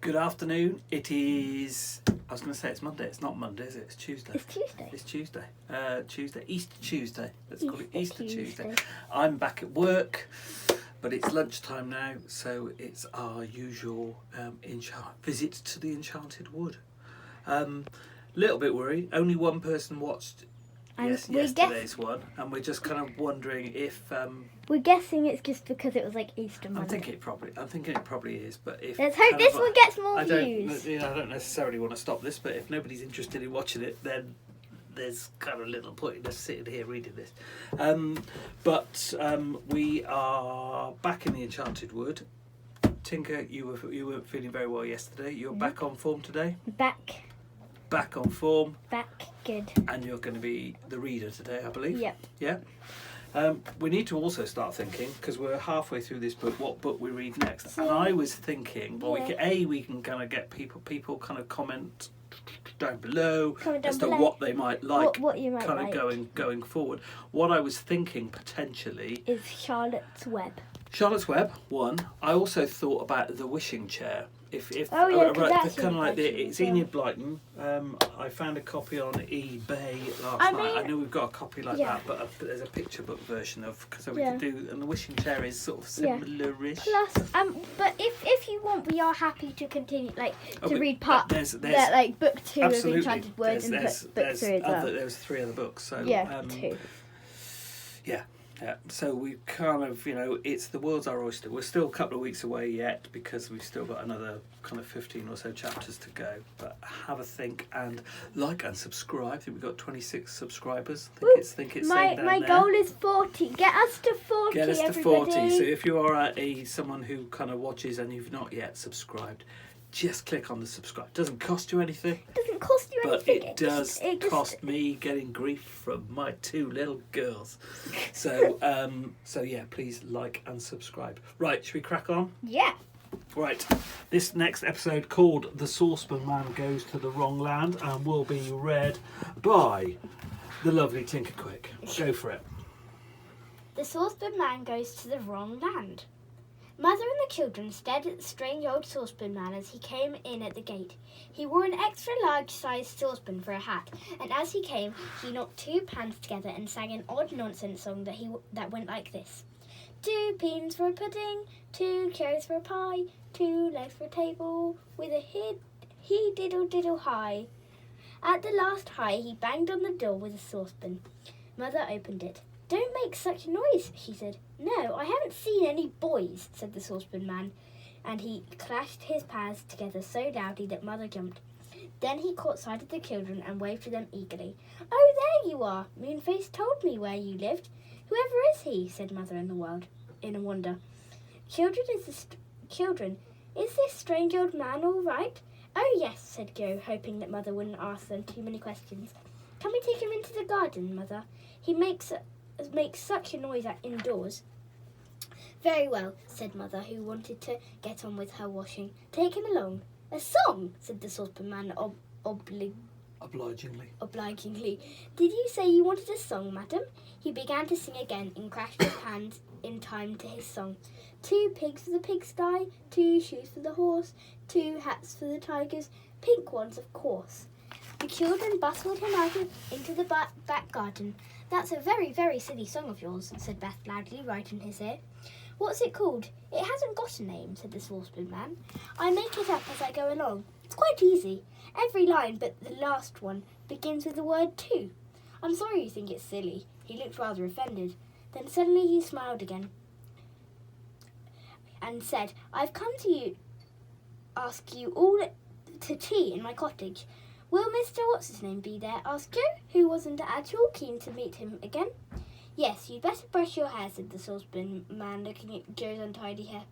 Good afternoon. It is, I was going to say it's Monday. It's not Monday, is it? It's Tuesday. It's Tuesday. It's Tuesday. Easter Tuesday. Let's call it Easter Easter Tuesday. Tuesday. I'm back at work, but it's lunchtime now, so it's our usual visit to the Enchanted Wood. Little bit worried. Only one person watched yesterday's one, and we're just kind of wondering if... we're guessing it's just because it was like Easter Monday. I'm thinking it probably is, but if... Let's hope this one gets more views. I don't necessarily want to stop this, but if nobody's interested in watching it, then there's kind of little point in us sitting here reading this. But we are back in the Enchanted Wood. Tinker, you weren't feeling very well yesterday. You're back on form today? Back on form. Back good. And you're going to be the reader today, I believe. Yep. Yeah. We need to also start thinking, because we're halfway through this book, what book we read next. So, and I was thinking, well, yeah. we can kind of get people kind of comment down below as to below. what they might like, what you might kind like. of going forward. What I was thinking potentially is Charlotte's Web. Charlotte's Web, one. I also thought about the wishing chair. If that's kind of like it's Enid Blyton. I found a copy on eBay last night. I know we've got a copy like that, but there's a picture book version of so we could do. And the wishing chair is sort of similar-ish. Plus, but if you want, we are happy to continue to read part there's book 2 of absolutely. Enchanted Woods and book 3 as well. There's 3 other books. So 2. Yeah, so we kind of, it's the world's our oyster. We're still a couple of weeks away yet because we've still got another kind of 15 or so chapters to go. But have a think and like and subscribe. I think we've got 26 subscribers. I think it's my goal is 40. Get us to 40, Get us to everybody. 40. So if you are someone who kind of watches and you've not yet subscribed, just click on the subscribe. It doesn't cost you anything. It doesn't cost you anything. But it does cost me getting grief from my 2 little girls. So, yeah, please like and subscribe. Right, should we crack on? Yeah. Right, this next episode called The Saucepan Man Goes to the Wrong Land and will be read by the lovely Tinker Quick. Go for it. The Saucepan Man Goes to the Wrong Land. Mother and the children stared at the strange old saucepan man as he came in at the gate. He wore an extra large-sized saucepan for a hat, and as he came, he knocked 2 pans together and sang an odd nonsense song that went like this: 2 peas for a pudding, 2 cherries for a pie, 2 legs for a table, with a he diddle diddle high. At the last high, he banged on the door with a saucepan. Mother opened it. "Don't make such a noise," she said. "No, I haven't seen any boys," said the saucepan man, and he clashed his pans together so loudly that Mother jumped. Then he caught sight of the children and waved to them eagerly. "Oh, there you are! Moonface told me where you lived. Whoever is he?" said Mother in a wonder. Children, is this strange old man all right?" "Oh, yes," said Joe, hoping that Mother wouldn't ask them too many questions. "Can we take him into the garden, Mother? He makes such a noise indoors." "Very well," said Mother, who wanted to get on with her washing. "Take him along." "A song?" said the saucepan man obligingly. "Did you say you wanted a song, madam?" He began to sing again and crashed his hands in time to his song. 2 pigs for the pigsty, 2 shoes for the horse, 2 hats for the tigers, pink ones, of course. The children bustled him out into the back garden. "That's a very, very silly song of yours," said Beth loudly, right in his ear. "What's it called?" "It hasn't got a name," said the saucepan man. "I make it up as I go along. It's quite easy. Every line but the last one begins with the word 2. I'm sorry you think it's silly." He looked rather offended. Then suddenly he smiled again and said, "I've come to ask you all to tea in my cottage. Will Mr. What's-his-name be there?" asked Joe, who wasn't at all keen to meet him again. "Yes, you'd better brush your hair," said the saucepan man, looking at Joe's untidy hair.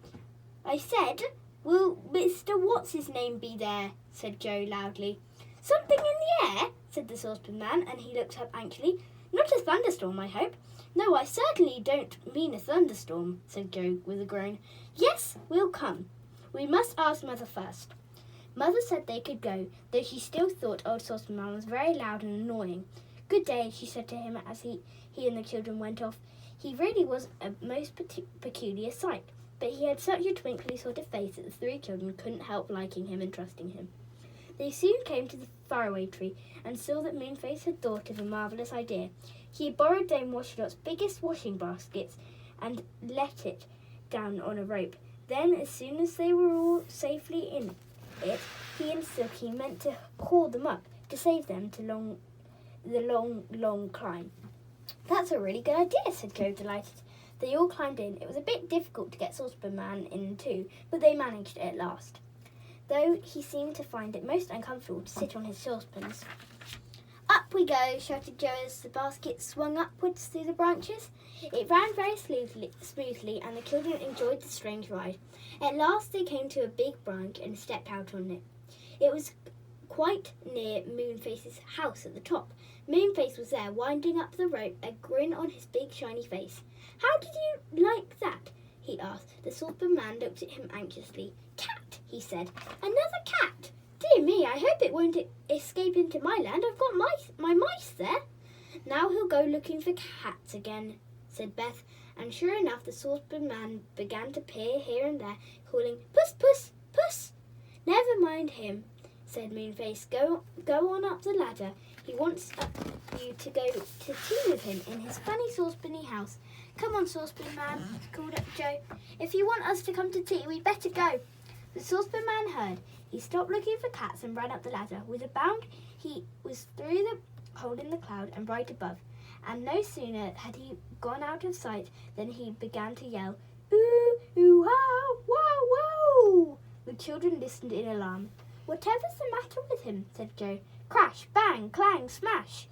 "I said, will Mr. What's-his-name be there?" said Joe loudly. "Something in the air?" said the saucepan man, and he looked up anxiously. "Not a thunderstorm, I hope." "No, I certainly don't mean a thunderstorm," said Joe with a groan. "Yes, we'll come. We must ask Mother first." Mother said they could go, though she still thought old Saucepan Man was very loud and annoying. "Good day," she said to him as he and the children went off. He really was a most peculiar sight. But he had such a twinkly sort of face that the three children couldn't help liking him and trusting him. They soon came to the faraway tree and saw that Moonface had thought of a marvellous idea. He had borrowed Dame Washington's biggest washing baskets and let it down on a rope. Then, as soon as they were all safely in it, he and Silky meant to haul them up to save them to the long climb. "That's a really good idea," said Joe, delighted. They all climbed in. It was a bit difficult to get Saucepan Man in too, but they managed it at last, though he seemed to find it most uncomfortable to sit on his saucepans. "Up we go," shouted Joe as the basket swung upwards through the branches. It ran very smoothly, and the children enjoyed the strange ride. At last they came to a big branch and stepped out on it. It was quite near Moonface's house at the top. Moonface was there, winding up the rope, a grin on his big shiny face. "How did you like that?" he asked. The Saucepan Man looked at him anxiously. "Cat," he said. "Another cat? Dear me, I hope it won't escape into my land. I've got my mice there." "Now he'll go looking for cats again," said Beth, and sure enough the Saucepan Man began to peer here and there, calling, "Puss, puss, puss." "Never mind him," said Moonface. Go on up the ladder. He wants you to go to tea with him in his funny saucepanny house." "Come on, Saucepan Man," called up Joe. "If you want us to come to tea, we'd better go." The Saucepan Man heard. He stopped looking for cats and ran up the ladder. With a bound, he was through the hole in the cloud and right above. And no sooner had he gone out of sight than he began to yell, "Ooh, ooh, wow, wow, wow!" The children listened in alarm. "Whatever's the matter with him?" said Joe. "Crash, bang, clang, smash!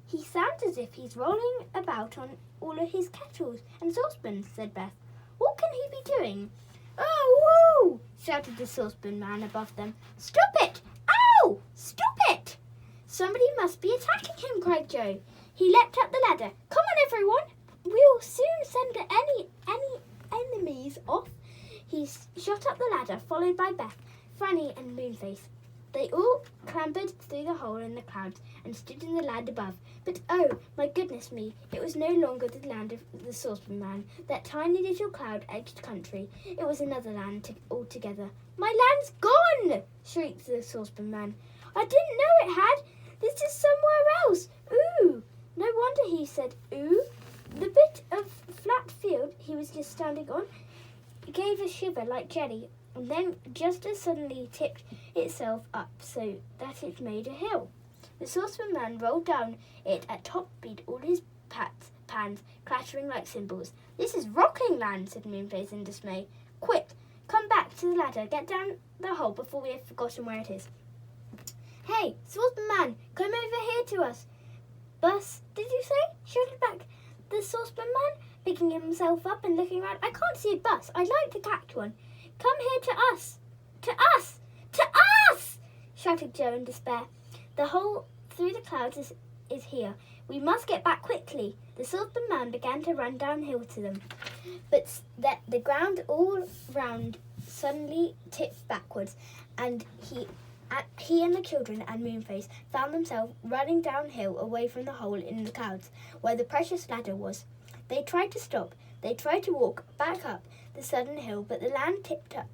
He sounds as if he's rolling about on all of his kettles and saucepans," said Beth. "What can he be doing?" "Oh, woo!" shouted the Saucepan Man above them. "Stop it! Ow! Stop it!" "Somebody must be attacking him," cried Joe. He leapt up the ladder. "Come on, everyone! We'll soon send any enemies off." He shot up the ladder, followed by Beth, Franny and Moonface. They all clambered through the hole in the clouds and stood in the land above. But oh, my goodness me, it was no longer the land of the Saucepan Man, that tiny little cloud-edged country. It was another land altogether. "My land's gone!" shrieked the Saucepan Man. "I didn't know it had. This is somewhere else. Ooh!" No wonder he said ooh. The bit of flat field he was just standing on gave a shiver like jelly, and then just as suddenly tipped itself up so that it made a hill. The Saucepan Man rolled down it at top speed, all his pans clattering like cymbals. "This is rocking land," said Moonface in dismay. "Quick, come back to the ladder. Get down the hole before we have forgotten where it is." "Hey, Saucepan Man, come over here to us." "Bus, did you say?" shouted back the Saucepan Man, picking himself up and looking around. "I can't see a bus. I'd like to catch one. Come here to us. To us! To us!" shouted Joe in despair. "The hole through the clouds is here. We must get back quickly." The Saucepan Man began to run downhill to them, but the ground all round suddenly tipped backwards, and he and the children and Moonface found themselves running downhill away from the hole in the clouds where the precious ladder was. They tried to stop. They tried to walk back up the sudden hill, but the land tipped up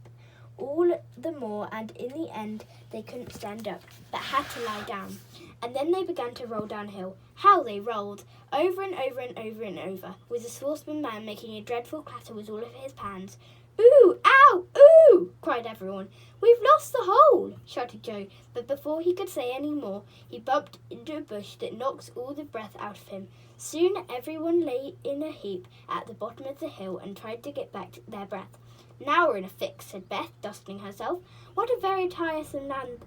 all the more, and in the end they couldn't stand up, but had to lie down. And then they began to roll downhill. How they rolled! Over and over and over and over, with the Saucepan Man making a dreadful clatter with all of his pans. "Ooh! Ow! Ooh!" cried everyone. "We've lost the hole!" shouted Joe, but before he could say any more, he bumped into a bush that knocked all the breath out of him. Soon everyone lay in a heap at the bottom of the hill and tried to get back their breath. "Now we're in a fix," said Beth, dusting herself. "What a very tiresome land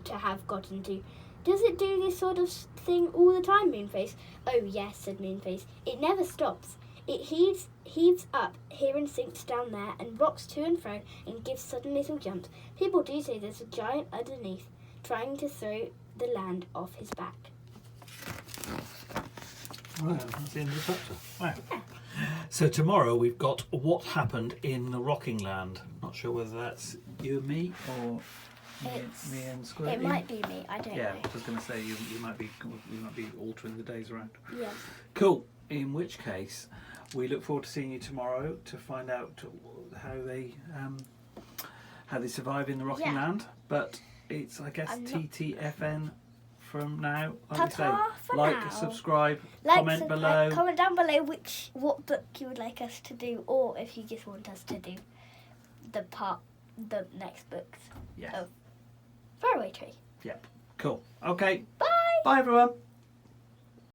to have got into. Does it do this sort of thing all the time, Moonface?" "Oh, yes," said Moonface. "It never stops. It heaves up here and sinks down there and rocks to and fro and gives sudden little jumps. People do say there's a giant underneath trying to throw the land off his back." Right, that's the end of the chapter. Wow. Yeah. So tomorrow we've got what happened in the Rocking Land. Not sure whether that's you and me or me and Squirt. It might be me. I don't know. Yeah, I was going to say you might be altering the days around. Yes. Cool. In which case, We look forward to seeing you tomorrow to find out how they survive in the Rocky Land. But it's, I guess, TTFN from now. Like Ta-ta for like, now. subscribe, comment below. Comment down below what book you would like us to do, or if you just want us to do the next books Yes. of Faraway Tree. Yep. Cool. Okay. Bye. Bye, everyone.